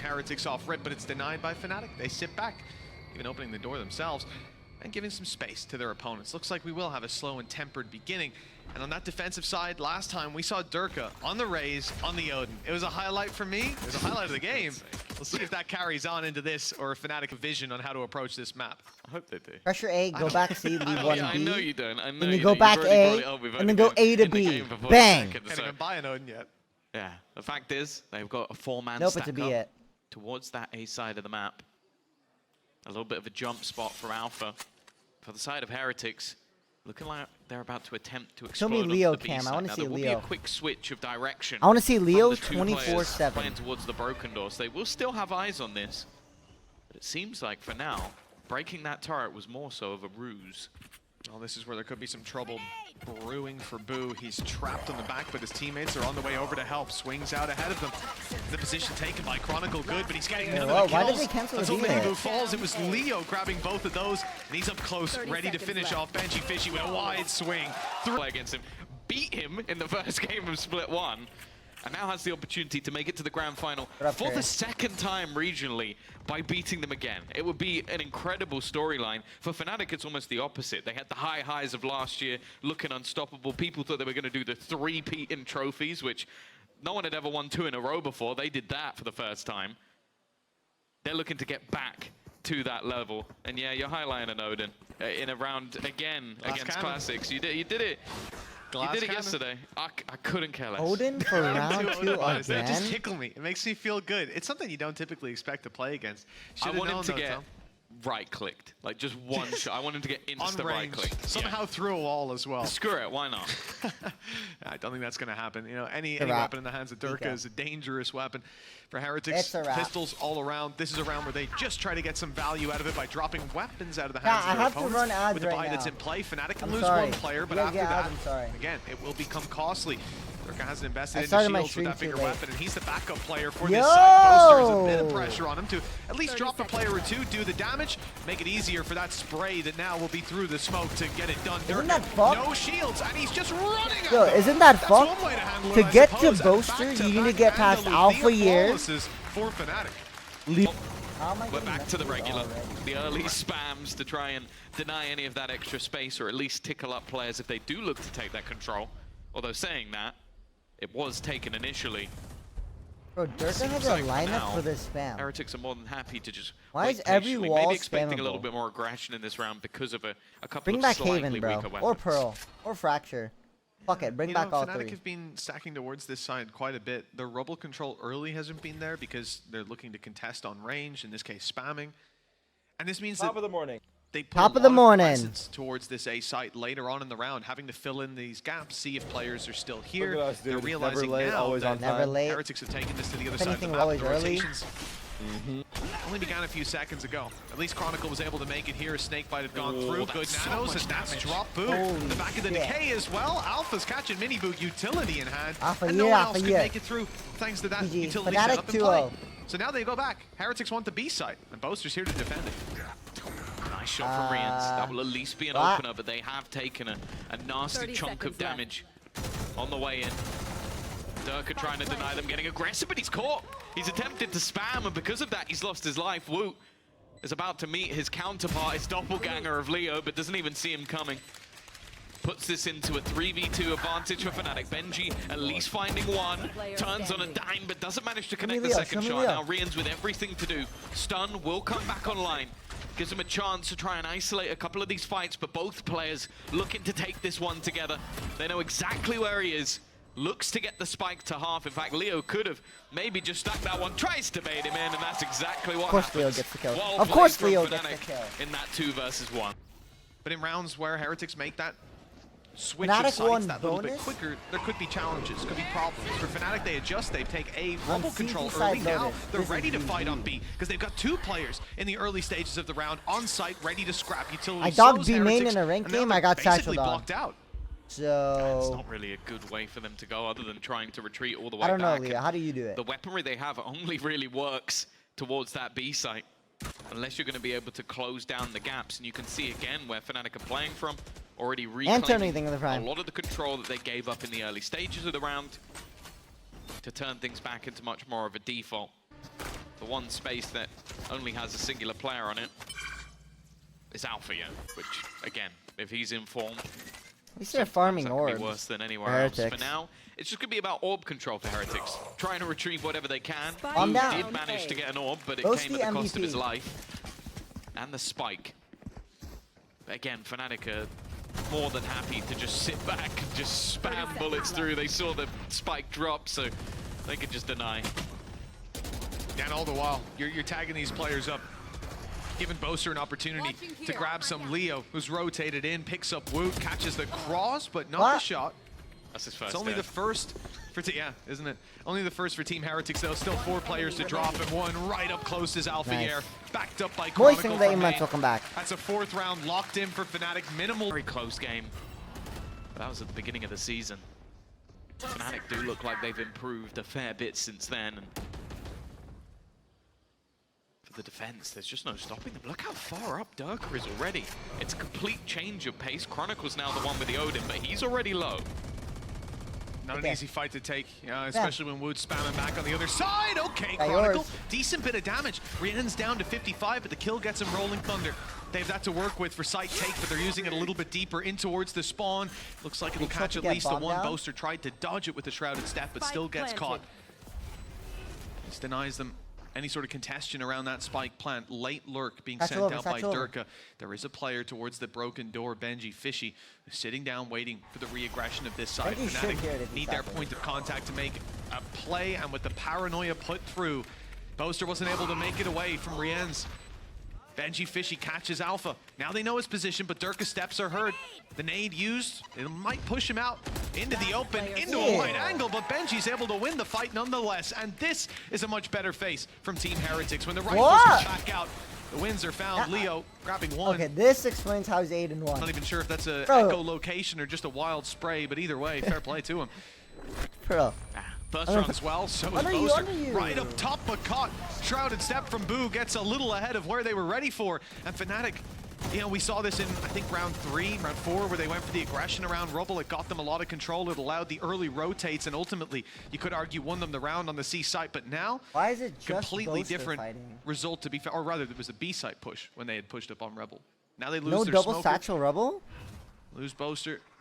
Heretics off rip, but it's denied by FNATIC. They sit back, even opening the door themselves and giving some space to their opponents. Looks like we will have a slow and tempered beginning. And on that defensive side, last time we saw Durka on the Raze, on the Odin. It was a highlight for me. It was a highlight of the game. We'll see if that carries on into this or a FNATIC vision on how to approach this map. I hope they do. Pressure A, go back C, leave 1B. I know you don't. I know and you then go don't. back You've already A, brought it up. We've and then only go been A to in the B. game for 40 Bang! seconds, Can't even buy an Odin yet. Yeah, the fact is, they've got a 4-man Nope, stack it's a up B it. towards that A side of the map. A little bit of a jump spot for Alpha. For the side of Heretics, looking like they're about to attempt to explode Show me onto Leo the B cam. I side. want Now, to see there will be Leo. a quick switch of direction. I want to see Leo from the two players 24/7. playing towards the broken door, so they will still have eyes on this. But it seems like for now, breaking that turret was more so of a ruse. Well, this is where there could be some trouble brewing for Boo. He's trapped on the back, but his teammates are on the way over to help. Swings out ahead of them. The position taken by Chronicle good, but he's getting none of the kills. Why did they cancel Until the Mini Boo hit? falls, it was Leo grabbing both of those, and he's up close, ready to finish off Benji Fishy with a wide swing. Play against him, beat him in the first game of Split 1, and now has the opportunity to make it to the grand final for the second time regionally by beating them again. It would be an incredible storyline. For FNATIC, it's almost the opposite. They had the high highs of last year, looking unstoppable. People thought they were going to do the 3-peat in trophies, which no one had ever won 2 in a row before. They did that for the first time. They're looking to get back to that level. And yeah, you're highlighting an Odin in a round again against Classics. You did it. You did it yesterday. I couldn't care less. Odin for round 2 That just again? tickle me. It makes me feel good. It's something you don't typically expect to play against. I want him to get right-clicked. Like, just one shot. I want him to get insta-right-clicked. Somehow through a wall as well. Screw it, why not? I don't think that's going to happen. You know, any weapon in the hands of Durka is a dangerous weapon. For Heretics, pistols all around. This is a round where they just try to get some value out of it by dropping weapons out of the hands of their opponents. To run ads with the buy right that's now. in play, FNATIC can lose one player, but after that, again, it will become costly. Durka hasn't invested into shields with that bigger weapon, and he's the backup player for this side. Boaster has a bit of pressure on him to at least drop a player or two, do the damage, make it easier for that spray that now will be through the smoke to get it done. Isn't that fucked? No shields, and he's just running at Yo, them. isn't that That's fucked? one way to handle To it, I get to suppose. Boaster, you need to get past Back-to-back Alpha Lethal years. flawlesses for FNATIC. We're back to the regular. The early spams to try and deny any of that extra space, or at least tickle up players if they do look to take that control. Although saying that, it was taken initially. Bro, Durka has a lineup for this spam. Heretics are more than happy to just Why wait is every patiently. wall Maybe expecting a little spammable? bit more aggression in this round because of a couple Bring of back slightly Haven, bro. weaker weapons. Or Pearl. Or Fracture. Fuck it, bring back all FNATIC 3. have been stacking towards this side quite a bit. The rubble control early hasn't been there because they're looking to contest on range, in this case spamming. And this means Top of the morning. they put Top a of the lot morning. presence towards this A site later on in the round, having to fill in these gaps, see if players are still here. Look at us, dude. They're realizing Never late, now always on that Never time. late. Heretics have taken this to the other If side of the anything, map. always The early. rotations only began a few seconds ago. At least Chronicle was able to make it here. Snakebite had gone through. Good nanos, and that's drop Boo. The back of the decay as well. Alpha's catching Mini Boo utility in hand. Alpha, and no one else could yeah. make it through thanks to that GG. utility FNATIC setup in play. 2-0. So now they go back. Heretics want the B site, and Boaster's here to defend it. Nice shot from Rians. That will at least be an opener, but they have taken a nasty chunk of damage on the way in. Durka trying to deny them, getting aggressive, but he's caught. He's attempted to spam, and because of that, he's lost his life. Woot is about to meet his counterpart, his doppelganger of Leo, but doesn't even see him coming. Puts this into a 3v2 advantage for FNATIC. Benji at least finding one, turns on a dime, but doesn't manage to connect the second shot. Now Rians with everything to do. Stun will come back online. Gives him a chance to try and isolate a couple of these fights, but both players looking to take this one together. They know exactly where he is. Looks to get the spike to half. In fact, Leo could have maybe just stacked that one. Tries to bait him in, and that's exactly what happens. Of course Leo gets the kill. Well Of course played Leo from gets the FNATIC kill. in that 2 versus 1. But in rounds where Heretics make that switch FNATIC of sights won that little bit bonus? quicker, there could be challenges, could be problems. For FNATIC, they adjust, they take A On rubble CT control side early. Now bonus. they're This ready is to fight GG. on B, because they've got 2 players in the early stages of the round on site, ready to scrap. Utility I dogged slows B main Heretics, in a ranked and now game, they're I got basically satcheled on. blocked out. It's So, not really a good way for them to go other than trying to retreat all the way I don't know, back. Leo. How do you do it? The weaponry they have only really works towards that B site, unless you're going to be able to close down the gaps. And you can see again where FNATIC are playing from, already reclaiming in the prime. a lot of the control that they gave up in the early stages of the round to turn things back into much more of a default. the one space that only has a singular player on it is Alpha, which, again, if he's in form, At least they're farming orbs. be worse than anywhere else. For now, it's just going to be about orb control for Heretics. Trying to retrieve whatever they can. Calm He down. did manage to get an orb, but it Ghost came the at the cost of MVP. his life. And the spike. But again, FNATIC are more than happy to just sit back and just spam bullets through. They saw the spike drop, so they could just deny. And all the while, you're tagging these players up, giving Boaster an opportunity to grab some Leo, who's rotated in, picks up Woot, catches the cross, but not the shot. That's his first. It's only the first for isn't it? Only the first for Team Heretics, though. Still 4 players to drop, and one right up close is Alpha Air, backed up by Chronicle Moisten from main. welcome back. That's a 4th round locked in for FNATIC. Minimal. Very close game. That was at the beginning of the season. FNATIC do look like they've improved a fair bit since then. And for the defense, there's just no stopping them. Look how far up Durka is already. It's a complete change of pace. Chronicle's now the one with the Odin, but he's already low. Not an easy fight to take, especially when Wood's spamming back on the other side. Okay, Got Chronicle, yours. decent bit of damage. Rien's down to 55, but the kill gets him Rolling Thunder. They have that to work with for site take, but they're using it a little bit deeper in towards the spawn. Looks like it'll catch at least the one. Boaster tried to dodge it with the Shrouded Step, but still gets caught. This denies them any sort of congestion around that spike plant. Late lurk being sent out by Durka. There is a player towards the broken door, Benji Fishy, who's sitting down waiting for the re-aggression of this side. FNATIC need their point of contact to make a play, and with the paranoia put through, Boaster wasn't able to make it away from Rien's. Benji Fishy catches Alpha. Now they know his position, but Durka's steps are heard. The nade used, it might push him out into the open, into a wide angle, but Benji's able to win the fight nonetheless. And this is a much better face from Team Heretics. When the rifles are back out, the wins are found. Leo grabbing one. Okay, this explains how he's 8-1. Not even sure if that's a echolocation or just a wild spray, but either way, fair play to him. Bro. First round's well, so is Boaster. Right up top, but caught. Shrouded Step from Boo gets a little ahead of where they were ready for. And FNATIC, we saw this in, I think, round 3, round 4, where they went for the aggression around Rubble. It got them a lot of control. It allowed the early rotates, and ultimately, you could argue, won them the round on the C site. But now, why is it just completely Boaster different fighting? result to be fair. Or rather, it was a B site push when they had pushed up on Rebel. Now they lose No their double smoker. satchel Rubble? Lose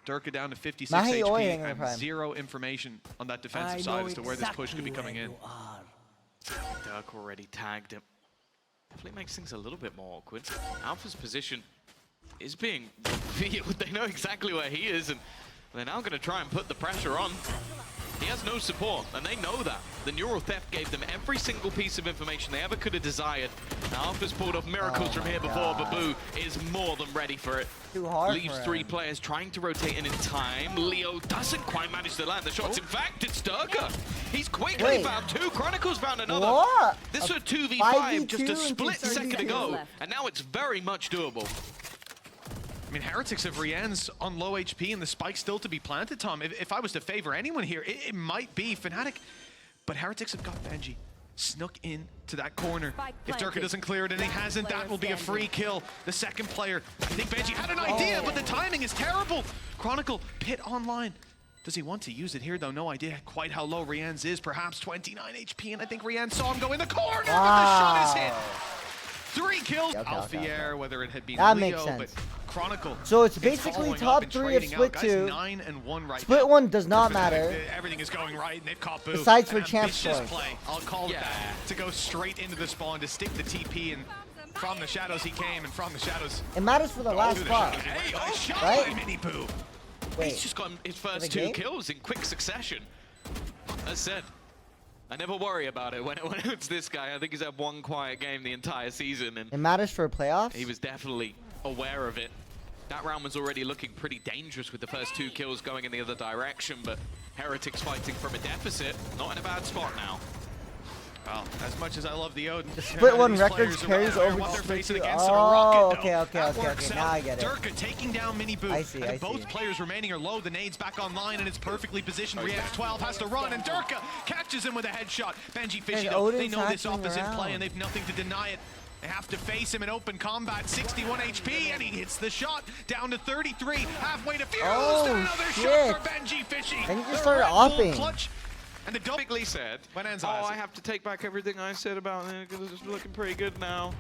Durka down to 56 Mahi HP, and 0 information on that defensive side as to where this push could be coming in. Durka already tagged him. Definitely makes things a little bit more awkward. Alpha's position is being revealed. They know exactly where he is, and they're now going to try and put the pressure on. He has no support, and they know that. The neural theft gave them every single piece of information they ever could have desired. Now, Alpha's pulled off miracles from here before, but Boo is more than ready for it. Too hard Leaves for 3 him. players trying to rotate in time. Leo doesn't quite manage to land the shots. In fact, it's Durka. He's quickly found 2. Chronicle's found another. What? This was a 2v5 5v2 just a split into second 32 ago, left. and now it's very much doable. I mean, Heretics have Rien's on low HP and the spike still to be planted, Tom. If I was to favor anyone here, it might be FNATIC. But Heretics have got Benji snuck in to that corner. If Durka doesn't clear it, and he hasn't, that will be a free kill. The second player, I think Benji had an idea, but the timing is terrible. Chronicle, pit online. Does he want to use it here, though? No idea quite how low Rien's is. Perhaps 29 HP, and I think Rien saw him go in the corner, but the shot is hit. 3 kills. Alfier, whether it had been that Leo, makes sense. but Chronicle. So it's basically top 3 of split 2. 9 and 1 right Split now. 1 does not matter. Everything is going right, and they've caught Boo. Besides for An champ ambitious scores. play, I'll call it that, to go straight into the spawn, to stick the TP, and from the shadows he came, and from the shadows. It matters for the last spot. Hey, oh, shot Right? by Mini Boo. He's just got his first 2 kills in quick succession. As said, I never worry about it when it's this guy. I think he's had 1 quiet game the entire season, and It matters for playoffs? he was definitely aware of it. That round was already looking pretty dangerous with the first 2 kills going in the other direction, but Heretics fighting from a deficit, not in a bad spot now. Well, as much as I love the Odin, Split 1 these records players are carries aware over what to they're split facing 2. against in a rocket, Okay, though. okay, That okay, works okay. out. Now I get it. Durka taking down Mini Boo. I see, And I both see. players remaining are low. The nade's back online, and it's perfectly positioned. Rien's 12 has to run, and Durka catches him with a headshot. Benji Fishy, though, they know this off is in play, and they've nothing to deny it. They have to face him in open combat. 61 HP, and he hits the shot down to 33. Halfway to Fuse. Oh, Another shit. shot for Benji Fishy. And he just The started Red Bull offing. clutch. And the double Quickly said, when Enzo oh, has I it. have to take back everything I said about it because it's just looking pretty good now.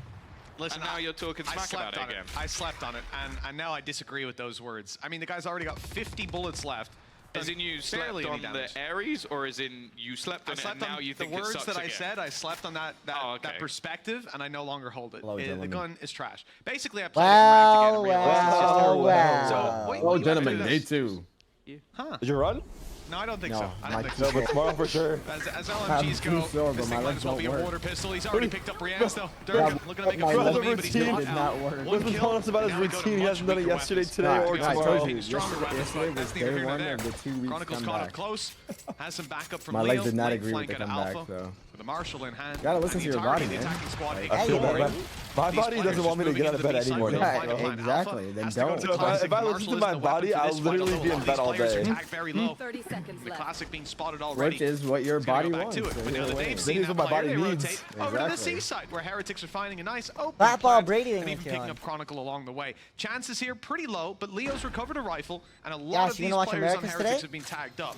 Listen, And now you're talking I smack slept about it on again. I slept on it, and now I disagree with those words. I mean, the guy's already got 50 bullets left. As in you slept barely any on damage. the Ares, or as in you slept on I it slept and now on you think the it words sucks that I again? said. I slept on that Oh, okay. perspective, and I no longer hold it. Hello, The gentlemen. gun is trash. Basically, I played it in ranked again and realized it's just terrible. wow. So, what Oh, you have to gentlemen, do day this. 2. Huh? Did you run? No, I don't think No, so. I my don't think No, so. but tomorrow for sure. As LMGs too go, sore, but this my thing might legs as well be a don't work. water pistol. He's already picked up Rian's though. Yeah, Durka looking to make a my fool of legs me, but he's routine not did out. not work. One Wasn't kill, telling us about and his now we go to routine. He much hasn't done it weaker yesterday, weapons. today, Nah, or guys, I tomorrow. told you, Stronger weapons, yesterday but was that's neither day here nor 1 there. of the 2 weeks Chronicles caught comeback. up close. Has some backup from My Leo. legs did not Late agree with flank the out of comeback, Alpha, so. with the Marshall in hand. Gotta listen and to the your body, entirety of the man. attacking squad Like, picking I up feel the bad. win. My These body players doesn't want me to moving get out of into the bed B side anymore. with a Right, find a plan. exactly, Alpha then has to go don't. to So the if classic. I listen Marshall to is my the weapon body, for I'll this fight, literally although be a lot in of bed these all players are day. tagged very low. 30 seconds The left. classic being spotted already. Which is what your It's gonna body go back wants. to it. so But now either that way. they've This seen is that what my player, body they needs. rotate over to the Exactly. seaside where Heretics are finding a nice open Bat ball plant Brady and thing even with picking you up Chronicle along the way. Chances here pretty low, but Leo's recovered a rifle, and a lot Yash, of you these gonna watch players on Americans Heretics today? have been tagged up.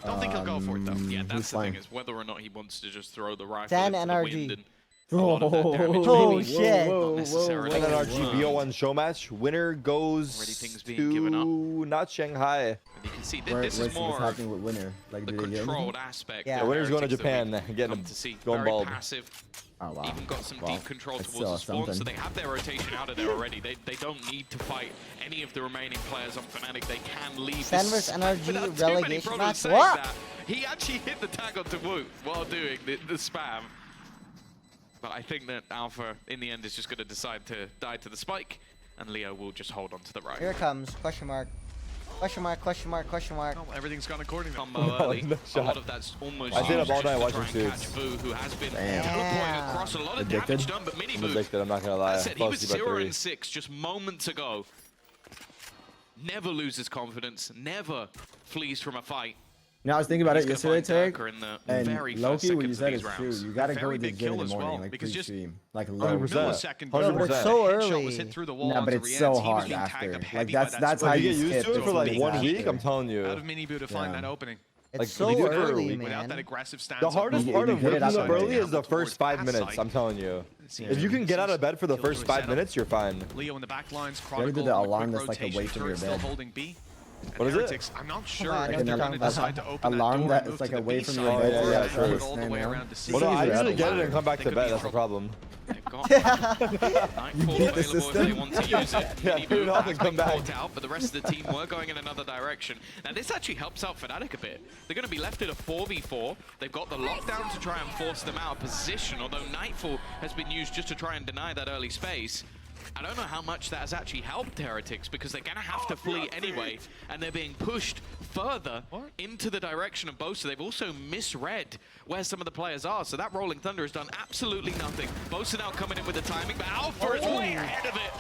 Don't think he'll go for it though. Yeah, Who's that's the thing, fine? is whether or not he wants to just throw the rifle 10 into the NRG. wind and a lot of that damage Oh, maybe shit. not necessarily And then our confirmed. GBO1 show match. Winner goes Already things being given up. to not Shanghai. And you can see Where, this is what's more happening with Winner? Like, the did they get controlled anything? aspect. Yeah. of The winner's going to Heretics that Japan, we've getting come him to see. going Very bald. passive. Oh, wow. Even got some Well, deep control it's towards the still spawn, so something. they have their rotation out of there already. They don't need to fight any of the remaining players on FNATIC. They can leave Sen this versus NRG without too many relegation problems match? saying What? that. He actually hit the tag onto Wu while doing the spam. But I think that Alpha, in the end, is just going to decide to die to the spike, and Leo will just hold on to the right. Here it comes. Question mark. Question mark, question mark, question mark. Well, everything's gone according to Combo No, early. no A shot. lot of that's almost I stayed up used all just night to watching try and catch Suits. Vu, who has been Damn. teleporting across a lot of Addicted? damage done, but mini I'm Vu. addicted, I'm not going to lie. I said he Fell was asleep at 3. 0-6 just moments ago. Never loses confidence, never flees from a fight. You know, I was thinking about it He's gonna yesterday, find Tarek. Durka in the And very first Loki, what you seconds said of is these true. rounds. You gotta A go very with the big gym in kill the as morning, well, like because just pre-stream, like a low. 100%. millisecond 100%. before But so the headshot early. was hit through the wall No, but onto it's Rian's. so He was hard being tagged after. up Like heavy by that's that that's squad. how You you get used skip to it for like 1 days week, after. I'm telling Out you. of Mini-Bu to find Yeah. that opening. It's Like, so you do it for a early, week Without that man. aggressive stance. The hardest You- part you of get it waking up up early. early is the Towards first 5 pass minutes, side. I'm telling you. Seems If you can get out of bed for the Killjoy first 5 setup. minutes, you're fine. Leo in the back lines, gotta do Chronicle the on a alarm quick that's, like, away rotation, from your Turret still bed. holding B. And What is it? Heretics, I'm not sure Like if an they're going to alarm- decide to open alarm that door that and move is, like, to the away B from side, your bed, or yeah, have sure. it all the way Man, around to C. Well, no, I These are usually get it ladder. and come back They to could bed, be that's the in problem. They've got beat Nightfall the available if they system. want to use it. Yeah, Mini put it Vu off has and come been back. caught out, but the rest of the team were going in another direction. Now this actually helps out FNATIC a bit. They're going to be left in a 4v4. They've got the lockdown to try and force them out of position, although Nightfall has been used just to try and deny that early space. I don't know how much that has actually helped Heretics, because they're going to have to flee anyway, and they're being pushed further into the direction of Bosa. They've also misread where some of the players are, so that Rolling Thunder has done absolutely nothing. Bosa now coming in with the timing, but Alpha is way ahead of it.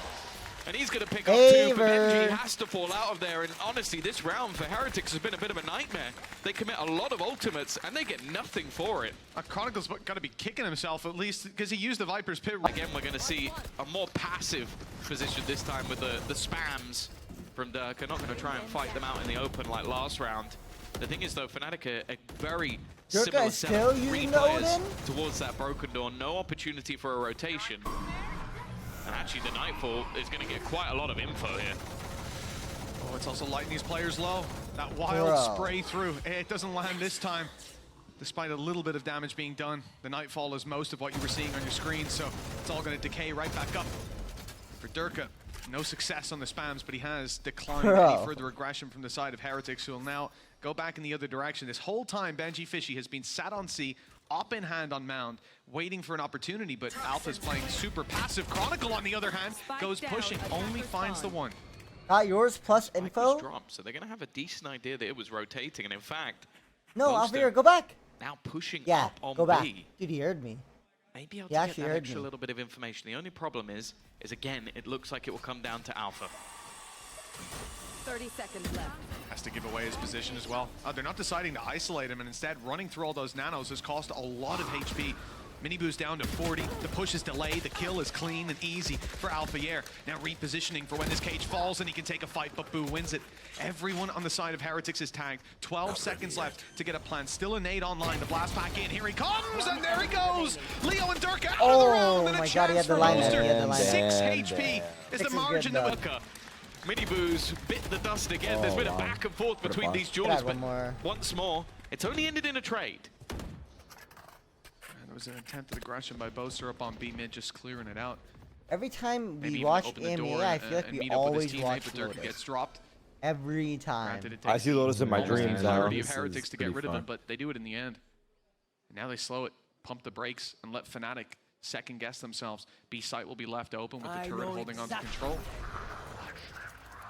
And he's going to pick up two, but Benji has to fall out of there. And honestly, this round for Heretics has been a bit of a nightmare. They commit a lot of ultimates, and they get nothing for it. Chronicle's got to be kicking himself at least, because he used the Viper's Pit. Again, we're going to see a more passive position this time with the spams from Durka. Not going to try and fight them out in the open like last round. The thing is, though, FNATIC are a very Durka similar is set still of 3 using players Odin? towards that broken door. No opportunity for a rotation. And actually, the Nightfall is going to get quite a lot of info here. Oh, it's also lighting these players low. That wild Bro. spray through. It doesn't land this time, despite a little bit of damage being done. The Nightfall is most of what you were seeing on your screen, so it's all going to decay right back up. For Durka, no success on the spams, but he has declined Bro. any further aggression from the side of Heretics, who will now go back in the other direction. This whole time, Benji Fishy has been sat on C, up in hand on Mound, waiting for an opportunity, but Alpha's playing super passive. Chronicle, on the other hand, goes pushing, only finds the one. Got yours plus Mike info? was dropped, so they're going to have a decent idea that it was rotating. And in fact, No, Monster Alfir, go back. now pushing Yeah, up on go back. B. Dude, he heard me. Maybe I'll Yeah, get actually that heard extra me. little bit of information. The only problem is again, it looks like it will come down to Alpha. 30 seconds left. Has to give away his position as well. They're not deciding to isolate him, and instead running through all those nanos has cost a lot of HP Miniboo's down to 40. The push is delayed. The kill is clean and easy for Alpha Air. Now repositioning for when this cage falls and he can take a fight, but Boo wins it. Everyone on the side of Heretics is tagged. 12 seconds left to get a plant. Still a nade online. The blast back in. Here he comes, and there he goes. Leo and Durka out of the round. And a my God, chance he had the for line Boaster. there, he had the line 6 there. HP is the Is margin good, of though. Durka. Miniboo's bit the dust again. There's been a back and forth between these duels, but once more, it's only ended in a trade. There was an attempt at aggression by Boaster up on B mid, just clearing it out. Every time Maybe we even watch open the EMEA, door I feel like and we meet up with his always teammate, watch but Durka Lotus. gets dropped. Every time. Granted, it I takes see Lotus in my almost the dreams now. entirety of This Heretics is to get pretty rid of fun. them, but they do it in the end. And now they slow it, pump the brakes, and let FNATIC second guess themselves. B site will be left open with the turret holding onto control.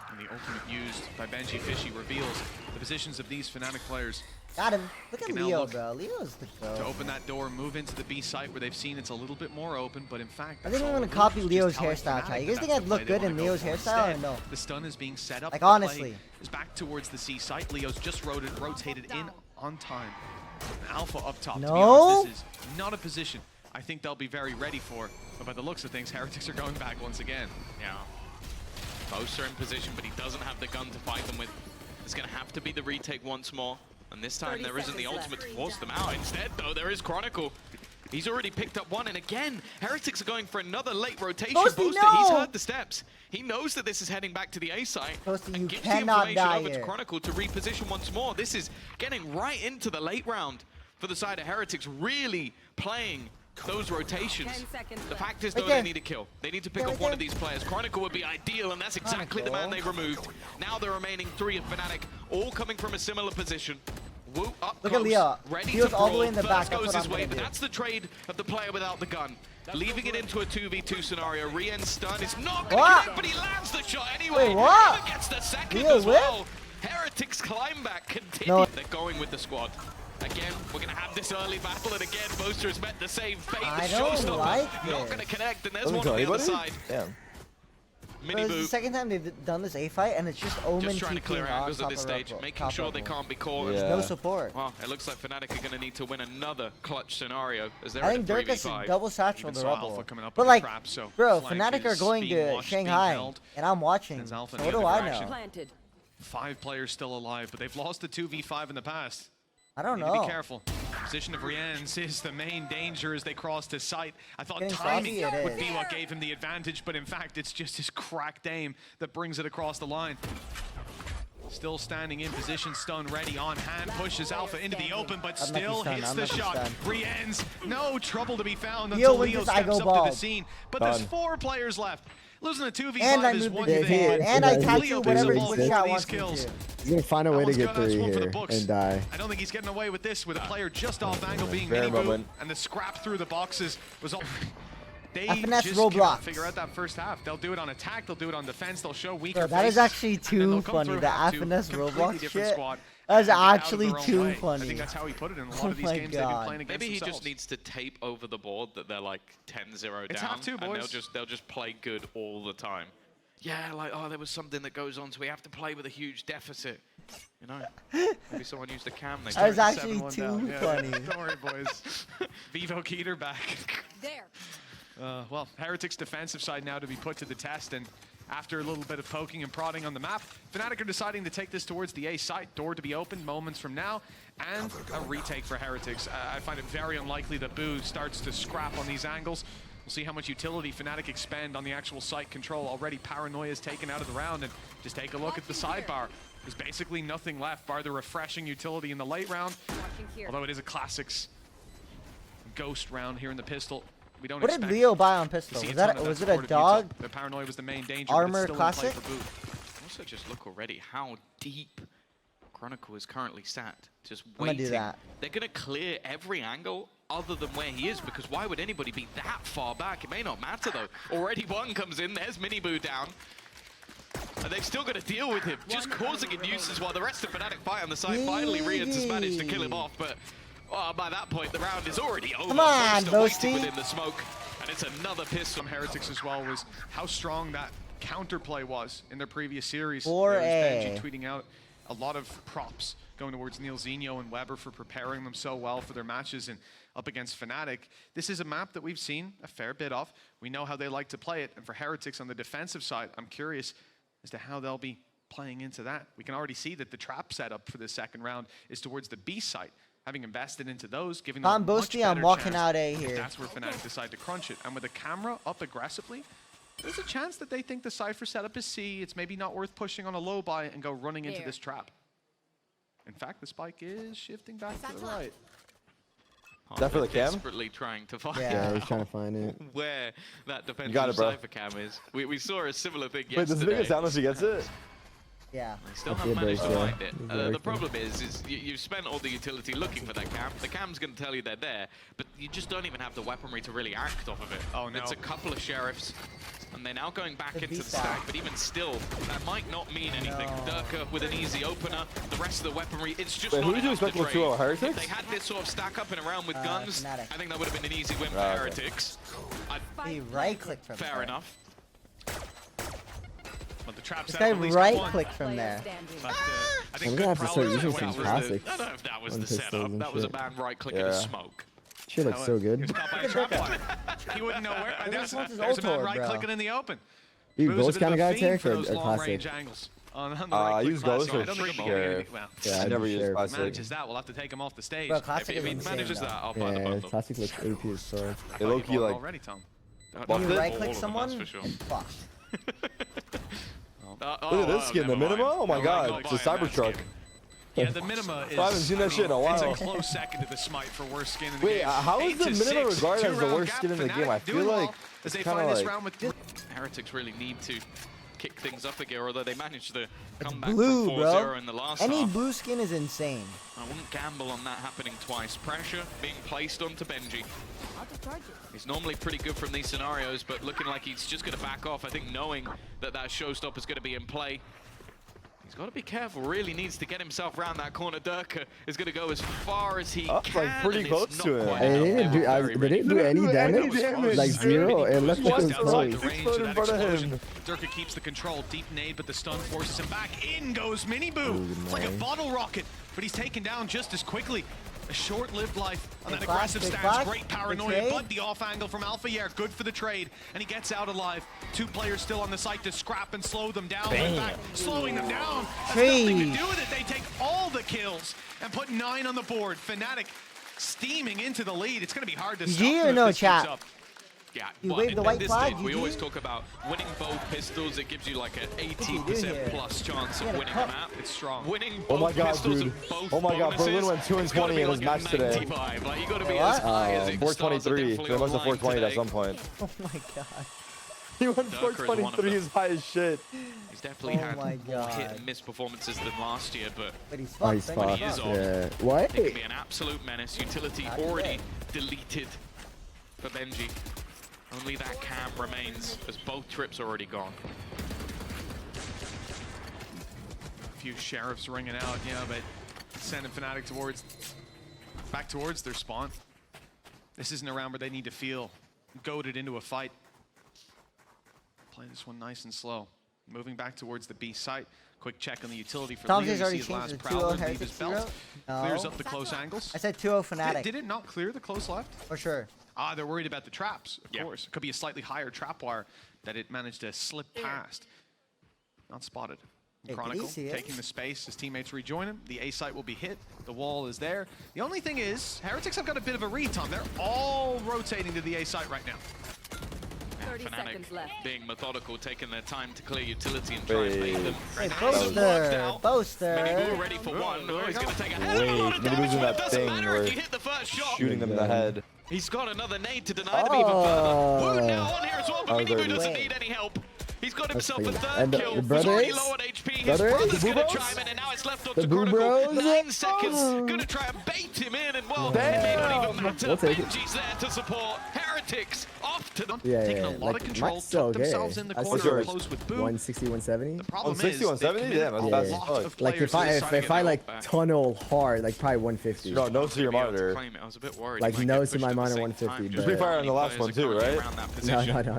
And the ultimate used by Benji Fishy reveals the positions of these FNATIC players Got him. Look at Can now Leo, look bro. Leo's the to go. open that door, move into the B site where they've seen it's a little bit more open, but in fact, I think I'm all gonna it copy is Leo's just telling hairstyle. FNATIC You guys that think that's I'd the look play good they in wanna Leo's go for. hairstyle or Instead, no? the stun is being set up. Like, the play honestly. is back towards the C site. Leo's just rotated in on time. Alpha up top. To be No? honest, this is not a position I think they'll be very ready for. But by the looks of things, Heretics are going back once again. Yeah. Boaster in position, but he doesn't have the gun to fight them with. It's going to have to be the retake once more. And this time there isn't the ultimate to force them out. Instead, though, there is Chronicle. He's already picked up one, and again, Heretics are going for another late rotation. Boasty, Boaster, no! he's heard the steps. He knows that this is heading back to the A site. Boasty, you and gives the cannot information die over to here. Chronicle to reposition once more. This is getting right into the late round for the side of Heretics, really playing those rotations. 10 seconds The left. fact is, though, Right they there. need a kill. They need to pick Yeah, up right one there. of these players. Chronicle would be ideal, and that's exactly the man Chronicle. they've removed. Now the remaining 3 of FNATIC, all coming from a similar position. Woo, up Look at close, Leo. ready He was to all the brawl. way in the First back. That's goes what his I'm way, gonna but do. that's the trade of the player without the gun. Leaving it into a 2v2 scenario. Rien stun is not going to What? connect, but he lands the shot anyway. Wait, what? Even gets the second Leo as whip? well. Heretics climb back continue. No. They're going with the squad. Again, we're going to have this early battle, and again, Boaster has met the same fate. I The don't showstopper like not this. going to connect, and there's Doesn't one kill on the other anybody? side. Damn. This is the Miniboo second time they've done this A fight, and it's just Omen just trying to clear TPing on angles at top this of stage, Rubble- making top sure they Rubble. can't be caught. Yeah. No support. Well, it looks like FNATIC are going to need to win another clutch scenario as they're I in think a Durka 3v5. should double satchel Even the saw Rubble. Alpha coming up But with a like, trap, so bro, flank FNATIC are is going being to watched, being Shanghai, held. and I'm watching. As Alpha So in what the do other I direction. know? Planted. 5 players still alive, but they've lost the 2v5 in the past. I don't Need to know. be careful. Position of Rien's is the main danger as they cross his sight. I thought Getting timing saucy, it would is. be what gave him the advantage, but in fact, it's just his cracked aim that brings it across the line. Still standing in position, stun ready on hand, pushes Alpha into the open, but Unlucky still stun, hits the unlucky shot. stun. Rien's no trouble to be found Leo until wins Leo this, I steps go up to the bald. scene. But there's Done. 4 players left. Losing a 2v5 And I is moved one the thing. hand, and I Leo tattoo picks whatever up his all switch 4 shot of these wants me kills. to. He's gonna find a That way to one's get gone, that's 3 one for the here books. and die. I don't think he's getting away with this, with a player just off angle being Fair Miniboo, moment. and the scrap through the boxes was all. They FNS just Roblox. cannot figure out that first half. They'll do it on attack, they'll do it on defense, they'll show weaker Bro, that is faces, actually and then too they'll come funny. through The half two, FNS completely Roblox different shit. squad, That is and get out of actually their own too way. I funny. think that's how he put it in a lot Oh of these my games they've been God. playing against Maybe he themselves. just needs to tape over the board that they're like 10-0 It's down, half two, and boys. they'll just play good all the time. Yeah, like, oh, there was something that goes on, so we have to play with a huge deficit. You know, maybe someone used a cam. They That was turned actually 7-1 too down. Yeah, funny. Don't worry, boys. Vivo Keeter back. There. Well, Heretics' defensive side now to be put to the test, and after a little bit of poking and prodding on the map, FNATIC are deciding to take this towards the A site, door to be opened moments from now, and a retake for Heretics. I find it very unlikely that Boo starts to scrap on these angles. We'll see how much utility FNATIC expend on the actual site control. Already Paranoia is taken out of the round, and just take a look at the sidebar. There's basically nothing left bar the refreshing utility in the late round, Watching here. although it is a classics ghost round here in the pistol. We don't What did expect Leo buy on to pistol? see Was a ton of it a supportive dog? util. The Paranoia was the main danger, Armor but it's still classic? in play for Boo. Also, just look already how deep Chronicle is currently sat. Just gonna waiting. do that. They're going to clear every angle other than where he is, because why would anybody be that far back? It may not matter, though. Already one comes in. There's Miniboo down. And they've still got to deal with him, just causing a nuisance while the rest of FNATIC fight on the side. Finally, Rien's has managed to kill him off, but by that point, the round is already over. Come on, Boaster waiting Boasty. within the smoke, and it's another pistol. From Heretics as well was how strong that counterplay was in their previous series. 4A. There was Benji tweeting out a lot of props going towards Neil Zinho and Weber for preparing them so well for their matches, and up against FNATIC. This is a map that we've seen a fair bit of. We know how they like to play it. And for Heretics on the defensive side, I'm curious as to how they'll be playing into that. We can already see that the trap setup for the second round is towards the B site. Having invested into those, giving them a much better I'm walking chance out A if here. that's where FNATIC decide to crunch it. And with the camera up aggressively, there's a chance that they think the Cypher setup is C. It's maybe not worth pushing on a low buy and go running into this trap. In fact, the spike is shifting back to the right. That for the cam? Desperately trying to find Yeah, he's trying to find it. where that got defensive it, bro. Cypher cam is. We saw a similar thing Wait, does yesterday. it make a sound if he gets it? Yeah. They still That's haven't good, managed to yeah. find it. Very The cool. problem is you've spent all the utility looking for that cam. The cam's going to tell you they're there, but you just don't even have the weaponry to really act off of it. Oh, no. It's a couple of sheriffs, and they're now going back The into the B-side. stack, but even still, that might not mean anything. No. Durka with an easy opener, the rest of the weaponry, it's just Wait, not who did you enough to expect with trade. 2-0 If Heretics? they had this sort of stack up and around with guns, FNATIC. I think that would have been an easy win for Okay. Heretics. He right-clicked from Fair there. enough. But the trap This setup guy at least got one. right-clicked from there. But, I I'm think gonna have to good start prowess using went some with the- classics. I don't know if that was on the pistols setup. and That was a shit. man right-clicking a Yeah. smoke. Shit looks so He was good. caught by a trap wire. He wouldn't know where. This one's his There's a man Ultor, right bro. clicking in the open. You Boo's a ghost bit kind of a guy, fiend Tarek, for or those long classic? range angles. On the I right-click use classic. ghost or I don't think I'm share. getting- Well, Yeah, I never do use share. classic. manages that. We'll have to take him off the stage. Bro, If classic he is manages insane, that, I'll buy the Yeah, bundle. classic looks AP as fuck. I They thought low you key bought it like already, Tom. buffed You it? right-click All of them, someone, that's for sure. fucked. Look at this skin, the Minima. Oh my god, it's a Cybertruck. Yeah, the Minima is. I haven't seen that shit in a while. It's a close second to the Smite for worst skin in the Wait, game. how is the 8 to Minima 6, regarded as the 2-round worst gap. skin in the FNATIC game? I doing feel well like as they it's kinda find this like- round with Heretics really need to kick things up again, although they managed to come back Blue, from 4-0 bro. in the last Any half. blue skin is insane. I wouldn't gamble on that happening twice. Pressure being placed onto Benji. He's normally pretty good from these scenarios, but looking like he's just going to back off. I think knowing that that showstopper's going to be in play. He's got to be careful, really needs to get himself around that corner. Durka is going to go as far as he Oh, can. like pretty and close it's to not him. quite Hey, enough. they didn't do, Very they ready. didn't do any damage. damage. Like zero. It left me Just so outside close. the range of that explosion. Durka keeps the control. Deep nade, but the stun forces him back. In goes Mini Boo. Ooh, It's like a man. bottle rocket, but he's taken down just as quickly. A short-lived life on that Big flash, aggressive big stance. flash, Great big paranoia, trade. but the off angle from Alpha Yer, good for the trade, and he gets out alive. 2 players still on the site to scrap and slow them down. In fact, slowing them down has nothing to do with it. They take all the kills and put 9 on the board. FNATIC steaming into the lead. It's going to be hard to GG stop them or if no, this keeps chat? up. Yeah, You well, wave the in white this flag, stage, we GG? always talk about winning both pistols. It gives you like an do 80% here? plus chance of Get a winning a cup. map. It's strong. Winning Oh both my god, pistols dude. and both Oh my god, Berlin bonuses, went 2 and it's gotta 20 be in his like match a today. 95. Like, you got to be What? as high as it. Stars are 423. definitely They must have online 420 at today. some point. Oh my god. He went Durka is one of 423 them. as high as shit. He's definitely Oh had my more hit God. and miss performances than last year, but But he's Oh, fucked. he's thank But fucked. he is God. off. Yeah. What? it can be an absolute menace. Utility Not even already dead. deleted for Benji. Only that cam remains as both trips are already gone. A few sheriffs ringing out, yeah, but sending FNATIC back towards their spawn. This isn't a round where they need to feel goaded into a fight. Play this one nice and slow. Moving back towards the B site. Quick check on the utility for Tom Leo. says You see already his changed last the 2-0 prowler leave Heretics his belt. No. Clears up the close angles. I said 2-0 FNATIC. Did it not clear the close left? For sure. Ah, they're worried about the traps, of Yeah. course. It could be a slightly higher trap wire that it managed to slip past. Not spotted. Hey, did he Chronicle see it? taking the space. His teammates rejoin him. The A site will be hit. The wall is there. The only thing is, Heretics have got a bit of a read, Tom. They're all rotating to the A site right now. 30 FNATIC seconds left. being methodical, taking their time to clear utility and try and Wait. bait them. Hey, Hasn't worked Boaster. out. Boaster. Mini Boo ready for one. Oh, he's going to take a hell of a Wait, lot of Mini damage, Boo's in but it that doesn't thing matter where if you hit the first shot. Shooting them in the head. He's got another nade to deny them even further. Woo now on here as well, but Mini Boo doesn't need any help. He's got himself a clean. third And the kill. He's brother already is? low on HP. His Brother is? brother's The going to Boo chime Bros? in, and now it's left The Dr. Boo Chronicle. Bros? 9 seconds. Oh. Going to try and bait him in, and well, it may not even matter. We'll take it. Benji's there to support. Heretics off to the... Yeah, Taking yeah. a lot Like, of control, mine's so tucked good. themselves in the I corner, saw close with Boo. 160, 170. The problem 160, is, 170? Damn, that's a fast as lot fuck. of Like players if I this side. if I like tunnel hard, like probably 150. No, no to your monitor. Claim it. I was a bit worried. Like, he might no get to my pushed at the monitor, same 150, time. but- Just Pre-fire on the many last players one are too, currently right? around that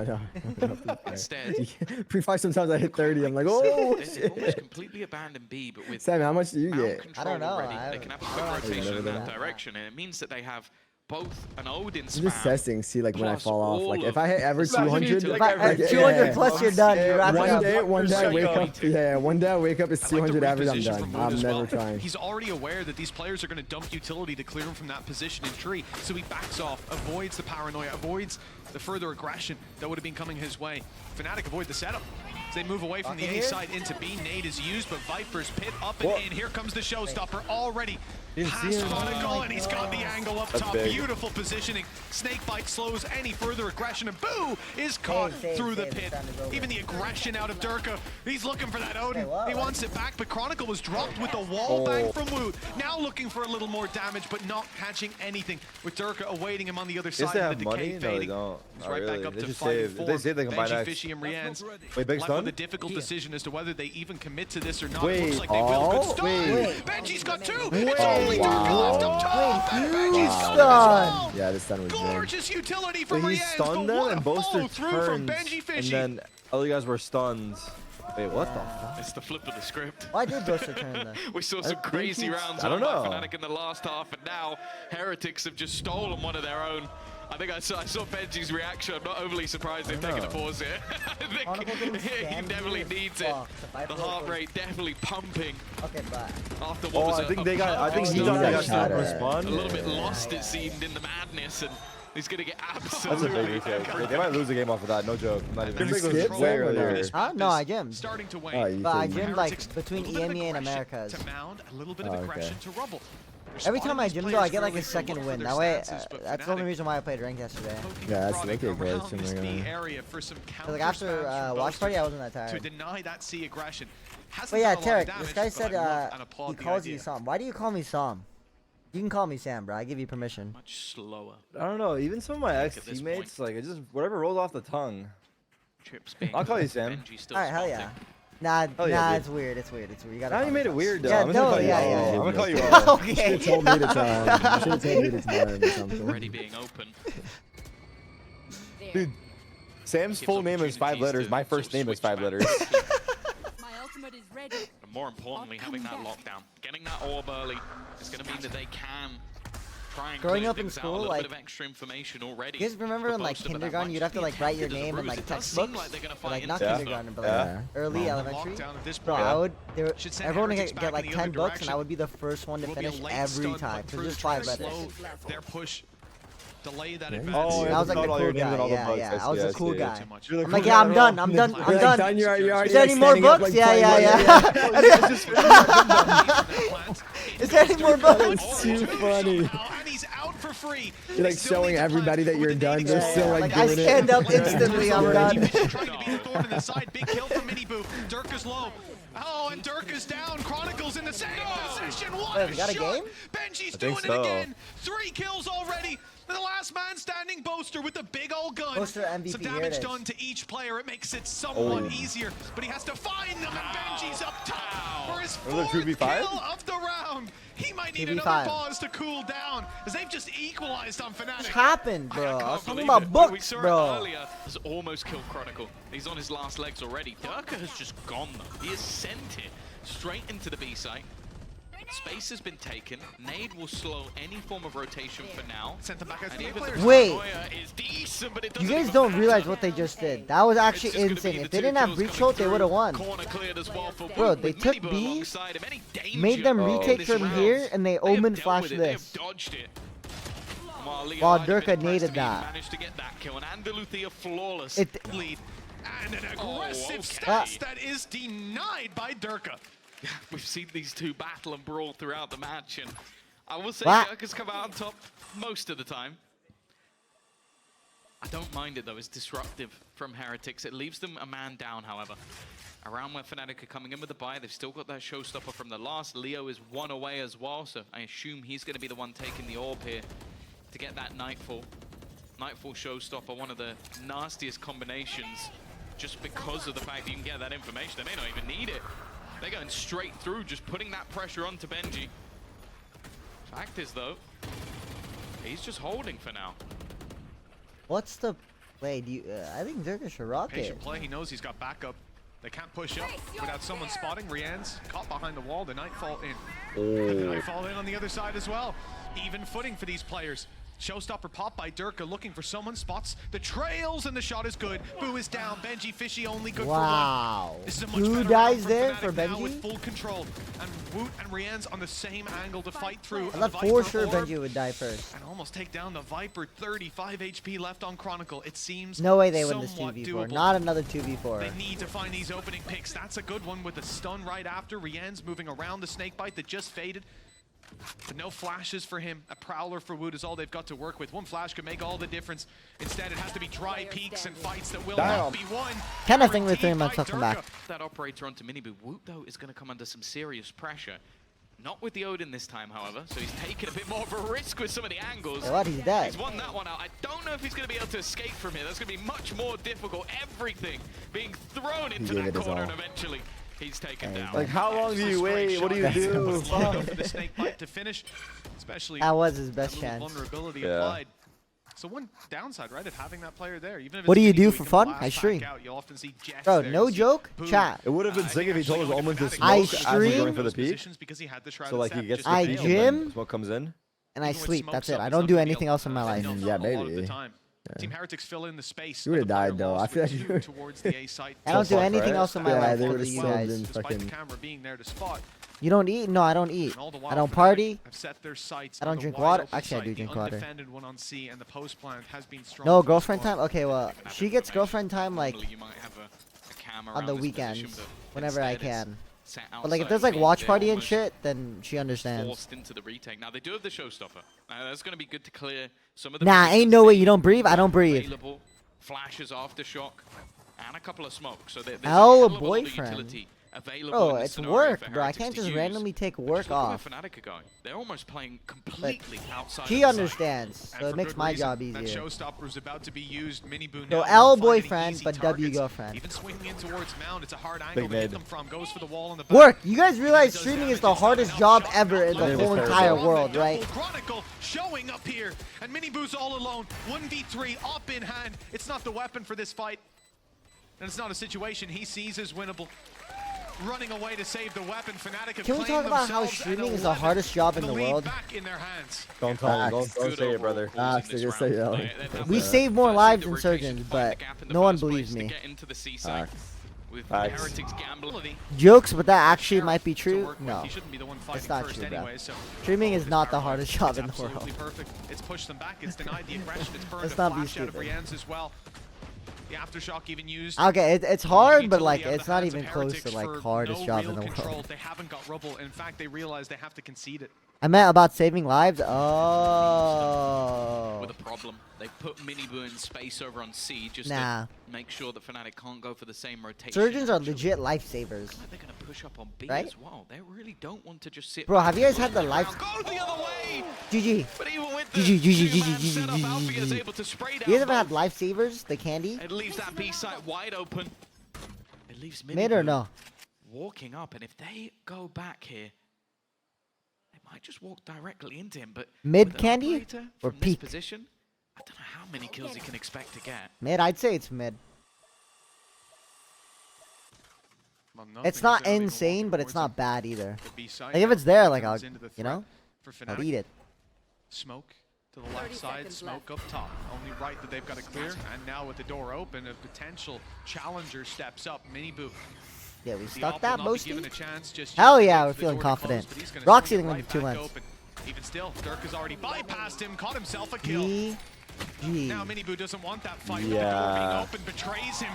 No. position. Instead, Pre-fire sometimes I hit 30. I'm like, oh they've shit. almost completely abandoned B, but with Sam, how much do you mount get? control I don't know. already, I they can have a don't quick know. rotation in Never that that. direction, and it means that they have both an Odin I'm spam. just testing, see like when I plus fall off. all Like of if I hit ever Imagine 200, you If I, Like, 200 plus, you're done. You're wrapping up. one day I wake up. Psycho. Yeah, one day I wake up, it's I'd like to 200 average. I'm reposition done. from Wood I'm as never well. trying. He's already aware that these players are going to dump utility to clear him from that position in tree, so he backs off, avoids the paranoia, avoids the further aggression that would have been coming his way. FNATIC avoid the setup. As they move away from the A side into B, nade is used, but Viper's pit up and in. Here comes the showstopper already. Past Chronicle, and he's got the angle up top. big. Beautiful positioning. Snakebite slows any further aggression, and Boo is caught through the pit. Even the aggression out of Durka. He's looking for that Odin. He wants it back, but Chronicle was dropped with the wall bang from Woot. Now looking for a little more damage, but not catching anything. With Durka awaiting him on the other side. they and have the money? decay No, they fading. don't. He's Not right really. back up They to just 5 save. and If 4. they save, they can buy Benji, next. Fishy, and Rian's Wait, Big left stun? with a difficult decision as to whether they even commit to this or not. Wait, Looks like they will. Good oh, stun. wait. Benji's got 2. Wait, It's only Durka left up top. And Benji's got it as well. Yeah, this stun was big. Gorgeous utility from Wait, he Rian's, stunned but them what and a both follow their through from turns, Benji and Fishy. then other guys were stunned. Wait, what the fuck? It's the flip of the script. Why did Buster turn though? We saw some crazy rounds I don't by know. FNATIC in the last half, and now Heretics have just stolen one of their own. I think I saw Benji's reaction. I'm not overly surprised they've taken a pause here. I Chronicle think didn't he stand definitely here. needs it. Fuck, the The heart rate definitely pumping Okay, bye. after what Oh, was I a think they got. I think Oh, he you thought they guys got had to it. respond. a little bit Yeah, lost, yeah. it seemed, in the madness, and he's going to get That's a absolutely big mistake. Wait, they might lose the game off of that. No joke. I'm not even. Did you This was skip way them or earlier. not? Huh? No, I gymmed. Starting to Oh, wane. you But I can- gymmed Heretics, like between a little bit of EMEA and aggression Americas. To Mound, a little bit of Oh, okay. aggression to Rubble. Every time I These gym though, players I get like a really second look for win. their That way, stances, but that's the only FNATIC reason why I played ranked yesterday. poking Yeah, and that's prodding wicked, bro. around It's this something B like area for some So like after counter spams from watch both party, I wasn't that to tired. deny that C aggression. Hasn't But yeah, done a lot of Tarek, this damage, guy but said I love and he applaud the calls you idea. Sam. Why do you call me Sam? You can call me Sam, bro. I give you permission. much slower. I don't know. Even some of my ex at this teammates, like it just whatever rolls off the tongue. Trips being I'll call you Sam. Benji still All right, hell spotting. yeah. Nah, Oh, yeah, dude. it's weird. It's weird. It's weird. You gotta. Now call you me made it Sam. weird though. Yeah, I'm gonna call you. yeah, all. yeah, yeah. I'm gonna call you. All. Okay. Should've told me to time. Should've told me to time or something. Already being open. Dude, Sam's Gives full name is 5 opportunities letters. to My sort first of name is switch 5 back. letters. My ultimate is ready. And more importantly, having that lockdown, getting that orb early is going to mean that they can try and Growing clear up in things out. school, A little like- bit of extra information already. You guys remember for in like most of it, that kindergarten, might you'd just have to be like write your accepted as a name in bruise. like It does seem textbooks. like they're gonna Or, fight like not into this, kindergarten, but Yeah. like early elementary. Lockdown at this Bro, point. I would. Should send Everyone would Heretics get back like in the 10 other books, and direction. I would be the first one to Will be a finish late every stun, time. but So Cruz just 5 tries to letters. slow their push. Delay that Yeah. advance. Oh, I yeah, was like I the thought all cool your names guy. and all the Yeah, bugs. yeah. I I was see, a I cool see. guy. Too much. You're the I'm cool like, yeah, guy I'm in done. the I'm room. done. You're I'm You're done. like, you're Is like there any more standing up, books? like, Yeah, playing yeah, like- yeah. Is there any more books? It's too funny. And he's out for free. You're like showing everybody that you're done. They're still like I doing it. stand up instantly. I'm done. Trying to be the thorn in the side. Big kill from Miniboo. Dirk is low. Oh, and Dirk is down. Chronicles in the same position. What Wait, a we got a shot. game? Benji's I doing think it so. again. 3 kills already. The last man standing, Boaster with the big old gun. Boaster MVP, Some here damage it is. done to each player. It makes it somewhat easier, but he has to find them, and Benji's up top for his Was it 4th 2v5? kill of the round. He might need 2v5. another pause to cool down, as they've just equalized on What FNATIC. happened, bro? I was Can't talking believe about it. We books, saw it bro. earlier. Has almost killed Chronicle. He's on his last legs already. Durka has just gone though. He has sent it straight into the B site. Space has been taken. Nade will slow any form of rotation for now. Sent them back out to And the even the players. Wait. paranoia is decent, but it You doesn't guys even don't matter. realize what they just did. That was It's actually just gonna insane. be If the they 2 didn't have kills breach coming ult, they through. would have won. Corner cleared as well for Bro, Wood they with took Miniboo B, alongside him. Any danger made them in retake this from round, here, and they have omen dealt flash with it. this. They have dodged it. While Leo Durka Hyde naded he that. managed to get that kill, and Andaluthia flawless. Lead. And an aggressive okay. stance that is denied by Durka. We've seen these two battle and brawl throughout the match, and I will say What? Durka's come out on top most of the time. I don't mind it though, it's disruptive from Heretics. It leaves them a man down, however. Around where FNATIC are coming in with the buy, they've still got that showstopper from the last. Leo is 1 away as well, so I assume he's going to be the one taking the orb here to get that Nightfall. Nightfall showstopper, one of the nastiest combinations, just because of the fact that you can get that information. They may not even need it. They're going straight through, just putting that pressure onto Benji. Fact is though, he's just holding for now. What's the play? Do you? I think Durka should rock Patient it. play. He knows he's got backup. They can't push up without someone spotting. Rian's caught behind the wall. The Nightfall in. And the Nightfall in on the other side as well. Even footing for these players. Showstopper pop by Durka, looking for someone, spots the trails, and the shot is good. Boo is down. Benji Fishy only good Wow. for one. This is a much Who better dies round there Fnatic for now Benji? with full control. And Woot and Rien's on the same angle to fight through. I thought for sure Benji would die first. And almost take down the Viper. 35 HP left on Chronicle. It seems No way they win this somewhat 2v4. doable. Not another 2v4. They need to find these opening picks. That's a good one with a stun right after. Rien's moving around the snake bite that just faded. But no flashes for him. A Prowler for Woot is all they've got to work with. One flash could make all the difference. Instead, it has to be dry peaks and fights that will not be won. Kind of think with 3 months I'll come back. That operator onto Minibu. Woot, though, is going to come under some serious pressure. Not with the Odin this time, however. So he's taking a bit more of a risk with some of the angles. Hey, what? He's dead. He's won that one out. I don't know if he's going to be able to escape from here. That's going to be much more difficult. Everything being thrown into gave that it his corner, all. and eventually he's taken down. Like, how long do you wait? What do you do? Go for the snake bite to finish, especially That was his best a little chance. vulnerability Yeah. applied. So one downside, right, of having that player there. Even if What it's do you Minibu, do he for can fun? blast I back stream. out. You'll often see Jess Bro, there, no see joke? Boom. Chat. It would have been I sick think if he actually told us going almost to Fnatic smoke I as he's going stream- for the peak. positions because he had the shrouded So like he step, gets just the I peak to and then gym. smoke comes in. And I Even with sleep. smokes That's it. up, I it's don't not do gonna be anything else in my life. enough Yeah, a lot of the maybe. time. Team Heretics fill in the space. You would've but the player died, though. lost I feel with like you two would- towards the A site. I don't do fuck, anything right? else in my Yeah, life they for would've you still guys. been Despite the fucking. camera being there to spot. You don't eat? No, I don't eat. And all the while, I don't Fnatic party. have set their sights I don't on the drink wide water. open Actually, I site. do drink The water. undefended one on C, and the post plant has been strong. No for the girlfriend squad. time? Okay, well, she gets girlfriend time like Normally you might have a cam on the around this position, weekends, but whenever I instead it's can. set But like if outside there's like the watch gate, party they're and almost shit, then she understands. forced into the retake. Now they do have the showstopper. Now that's going to be good to clear some of the. Nah, ain't no way you don't breathe. I don't breathe. Available flashes, aftershock, and a couple of smokes. So there's a Oh, hell of a lot of boyfriend. utility available Bro, in this it's scenario work, for bro. I Heretics can't to just use. randomly take But work just look at off. where Fnatic are going. They're almost playing completely outside. She of the site. understands, And so it for makes good my reason. job That easier. showstopper is about to be used. Minibu So now L won't find any boyfriend, easy but W targets. girlfriend. Even swinging in towards Mound, it's a hard angle Big to hit mid. them from. Goes for the wall in the back. Work! You guys realize Does streaming damage, is the it's not hardest enough. job Shot ever in the not whole left. entire Double world, right? Chronicle showing up here, and Minibu's all alone. 1v3 up in hand. It's not the weapon for this fight, and it's not a situation he sees as winnable. Running away to save the weapon. Fnatic have Can we claimed talk about how themselves and streaming is the 11, hardest job in the the lead world? back in their hands. Don't tell him. Facts. Don't say it, brother. Facts, This they just round. say that. We They've save more firstly lives the than rotation surgeons, to find but the gap in the no one first place believes to me. get into the C site. Facts. With Facts. Heretics gambling. Jokes, but that actually might be To true. work with. No. He shouldn't be the one fighting not first true, bro. anyway, so Streaming is His not the power hardest line job is in the world. absolutely perfect. It's pushed them back. It's denied the aggression. It's burned Let's a not be flash out of stupid. Rien's as well. The aftershock even used. Okay, it's hard, but Utility like out of it's the not hands of even close to Heretics like for hardest no job real in the control. world. They haven't got rubble. In fact, they realize they have to concede it. I meant about saving lives. With Oh. a problem. They put Minibu in space over on C just Nah. to make sure that Fnatic can't go for the same rotation. Surgeons are Actually, legit lifesavers. looks like they're going to push up on B Right? as well. They really don't want to just sit Bro, back have you and guys had the look life? around. Go the other way! GG. But even with GG, the GG, two-man GG, setup, GG, Alfie is GG. able to spray down You guys ever had both. lifesavers? The candy? It leaves that B site wide open. It leaves Mid or Minibu no? walking up, and if they go back here, they might just walk directly into him. But Mid with an candy operator or from peak? this position, I don't know how many kills he can expect to get. Mid? I'd say it's mid. Well, It's nothing not is there, even insane, walking but it's towards not bad either. the B side. Like if it's there, like Comes I'll, into the you threat know, for I'll Fnatic. eat it. Smoke to the left 30 side, seconds smoke left. up top. Only right that they've got to clear. And now with the door open, a potential challenger steps up. Minibu. Yeah, we The stuck op that will not be given mostly. a chance just Hell yet. yeah, Waits we're for the feeling door to close, confident. but he's gonna Roxy swing it think we'll right do 2 back wins. open. Even still, Dirk has already bypassed him, caught himself a kill. GG. Now Minibu doesn't want that fight. Yeah. The door being open betrays him.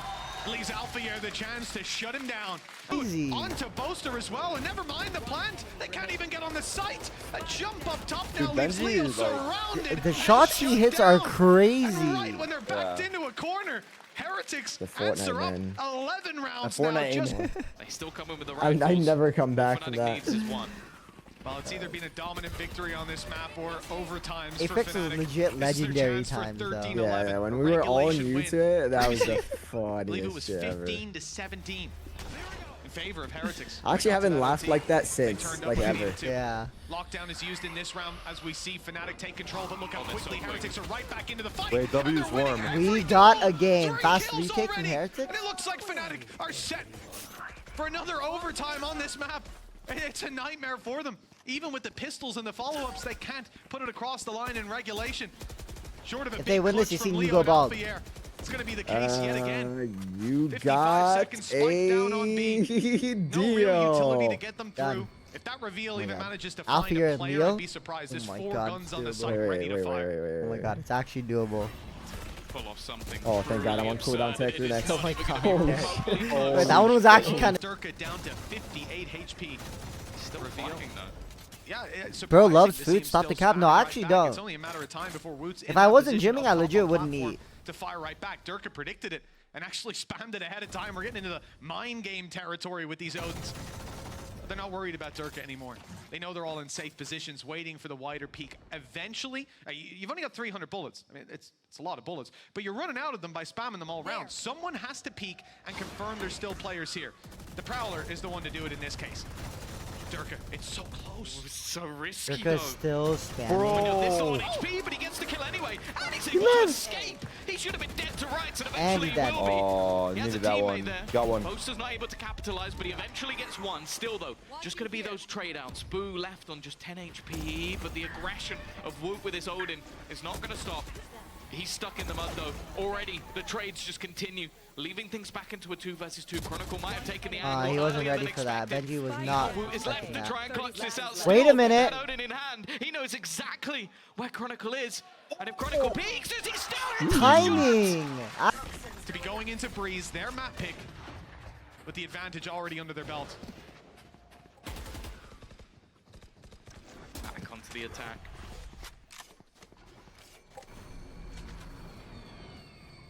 Leaves Alpha here the chance to shut him down. Easy. Onto Boaster as well, and never mind the plant. They can't even get on the site. A jump up top now Dude, leaves Benji Leo is like- surrounded. The and shots he shut hits are down. crazy. And right when they're backed Yeah. into a corner, Heretics The Fortnite answer up man. 11 rounds Fortnite now. Just aim. They still come in with the I rifles. never come All back from Fnatic that. needs is one. well, it's either been a dominant victory on this map or overtimes for Apex is Fnatic. legit This is their legendary chance for times, though. 13-11. Yeah, yeah, when we were all Regulation new win. to it, that was the I believe it was funniest shit ever. 15 to 17 in favor of Heretics. I actually When it got to haven't that laughed OT, like that they since, turned up like when they ever. needed to. Yeah. Lockdown is used in this round as we see Fnatic take control, but look how Oh, they're so quickly quick. Heretics are right back into the fight. Wait, and W's they're winning warm. every We got duel. a game. 3 Fast kills retake from already. Heretics? And it looks like Fnatic are set for another overtime on this map. And it's a nightmare for them. Even with the pistols and the follow-ups, they can't put it across the line in regulation. Short of a If big they win this, clutch you from see Leo Nico and bald. Alfier. It's going to be the case yet again. You 55 got seconds spike down on B. No real utility to get them through. Done. If that reveal my even God. manages to find Alfier a and player, Leo? I'd be surprised. There's Oh my 4 God, guns on the doable. site ready to fire. Oh my God, it's actually doable. Pull off something. Oh, thank God, I'm on truly cooldown absurd. tech It is next. not Oh my even God. gonna be Oh, remotely shit. close. Wait, that one was actually kind of. Durka down to 58 HP. Still reveal. fighting, though. Yeah, it's Bro surprising loves to food, see him stop the still cap. No, spamming I right actually back. don't. It's only a matter of time before Woot's in If I that wasn't position gymming, up I top legit on wouldn't platform eat. to fire right back. Durka predicted it and actually spammed it ahead of time. We're getting into the mind game territory with these Odins. They're not worried about Durka anymore. They know they're all in safe positions, waiting for the wider peak. Eventually, you've only got 300 bullets. I mean, it's a lot of bullets, but you're running out of them by spamming them all around. Someone has to peek and confirm there's still players here. The Prowler is the one to do it in this case. Durka, it's so close. It's so risky, Durka's though. still spamming. Now, this on HP, but he gets the kill anyway, and he's able to escape. He should have been dead to rights, and eventually dead. he will be. Oh, He has a needed that teammate one. there. Got one. Poster's not able to capitalize, but he eventually gets one. Still, though, just going to be those trade-outs. Boo left on just 10 HP, but the aggression of Woot with his Odin is not going to stop. He's stuck in the mud, though. Already, the trades just continue, leaving things back into a 2 versus 2. Chronicle might have taken the angle He wasn't earlier ready than for that. expected. Benji was not Woot is left expecting to that. try and clutch this out. Wait a Still, minute. that Odin in hand. He knows exactly where Chronicle is. And if Chronicle peeks, is he still Timing! To be going into Breeze, their map pick, with the advantage already under their belt. Back onto the attack.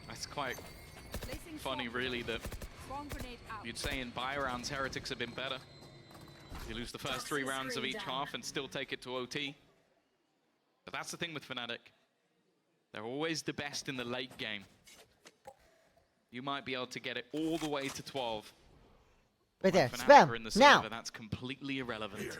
That's quite Placing funny, swarm really, grenade. that Swarm grenade out. you'd say in buy rounds, Heretics have been better. You lose the first 3 rounds of each half and still take it to OT. But that's the thing with FNATIC. They're always the best in the late game. You might be able to get it all the way to 12. Right there. FNATIC are in the Spam. Now. server, that's completely irrelevant.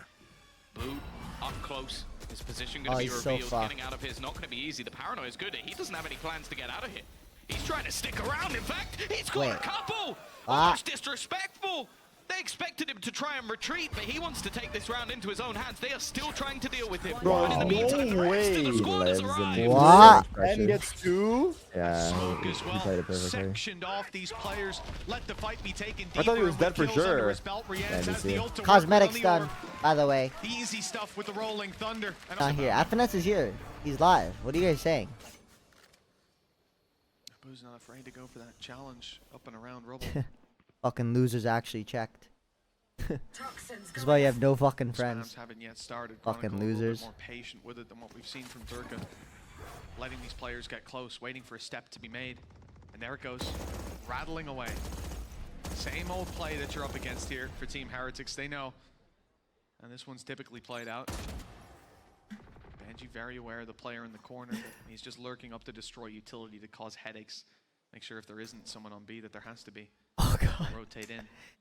Blue, up close. His position going Oh, to be he's so revealed. fucked. Getting out of here is not going to be easy. The paranoia is good. He doesn't have any plans to get out of here. He's trying to stick around. In fact, he's got a Wait. couple. Ah. Almost disrespectful. They expected him to try and retreat, but he wants to take this round into his own hands. They are still trying to deal with him. Bro, And in the no meantime, the rest of the way. squad has Lives in arrived. What? And gets 2? Yeah, Smoke he as played well, it perfectly. sectioned off these players. Let the fight be taken deeper. I thought he was with dead for kills under sure. his belt. Rienz Yeah, me has the too. ult to work Cosmetics with on the done, orb. by the way. The easy stuff with the rolling thunder. And Not here. FNS is here. He's live. What are you guys saying? Boo's not afraid to go for that challenge up and around rubble. Fucking losers actually checked. This is why you have no fucking friends. Spams haven't yet started. Fucking Chronicle a little bit losers. more patient with it than what we've seen from Durka. Letting these players get close, waiting for a step to be made. And there it goes, rattling away. Same old play that you're up against here for Team Heretics, they know. And this one's typically played out. Benji very aware of the player in the corner. He's just lurking up to destroy utility to cause headaches. Make sure if there isn't someone on B that there has to be. Oh god. Rotate in.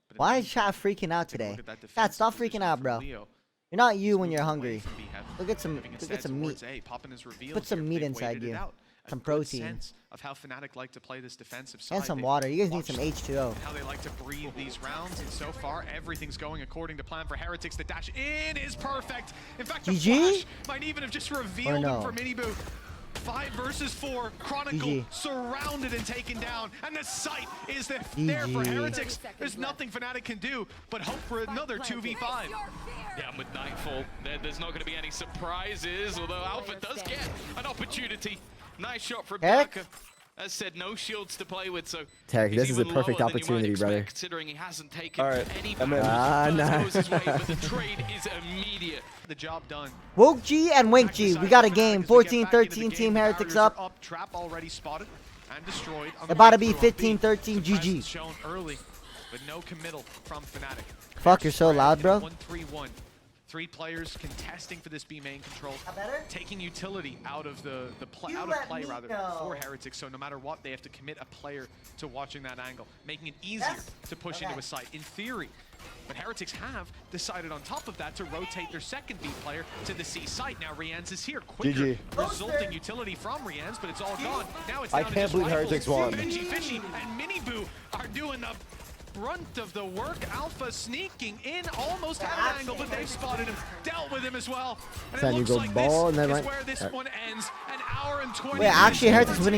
But in Why the is chat freaking out take a today? look at that Chat, defensive stop freaking position out, from bro. Leo. You're not you He's when you're moved away hungry. from B heavy, Look at some- moving look at instead some towards meat. A, popping his reveals Put some here. meat They've inside waited it you. out. A Some good protein. sense of how FNATIC like to play this defensive side. And some They've water. You guys need watched some H2O. and how they like to breathe these rounds, and so far everything's going according to plan for Heretics. The dash in is perfect. In fact, the GG? flash might even have just revealed no? him for Miniboo. 5 versus 4, Chronicle GG. surrounded and taken down, and the sight is there for GG. Heretics. There's nothing FNATIC can do but hope for another 2v5. Yeah, and with Nightfall, there's not going to be any surprises, although Alpha does get an opportunity. Nice shot from Heck. Durka. As said, no shields to play with, so Tarek, he's this is a even perfect lower than you might opportunity, expect, brother. considering he hasn't taken All right, any I'm in. back. Nah. Goes his way, but the trade is immediate. The job done. Woke G and Wink G. We got a game. 14-13 Team Heretics up. Trap already spotted and destroyed. About to be 15-13 GG. Shown early, but no committal from FNATIC. Fuck, you're so loud, bro. 1-3-1. 3 players contesting for this B main control, better? taking utility out of the play You out of let play me rather know. for Heretics. So no matter what, they have to commit a player to watching that angle, making it easier Yes? to push Okay. into a site in theory. But Heretics have decided on top of that to rotate their second B player to the C site. Now Rienz is here, quicker, GG. resulting utility from Rienz, but it's all gone. Now it's I down to can't just believe rifles. Heretics won. Benji Fishy and Miniboo are doing the brunt of the work. Alpha sneaking in, almost at an angle, but they've spotted him, dealt with him as well. And Then it you looks go like ball this and then is right. where this one ends. An hour and 20 Wait, actually, minutes Heretics winning.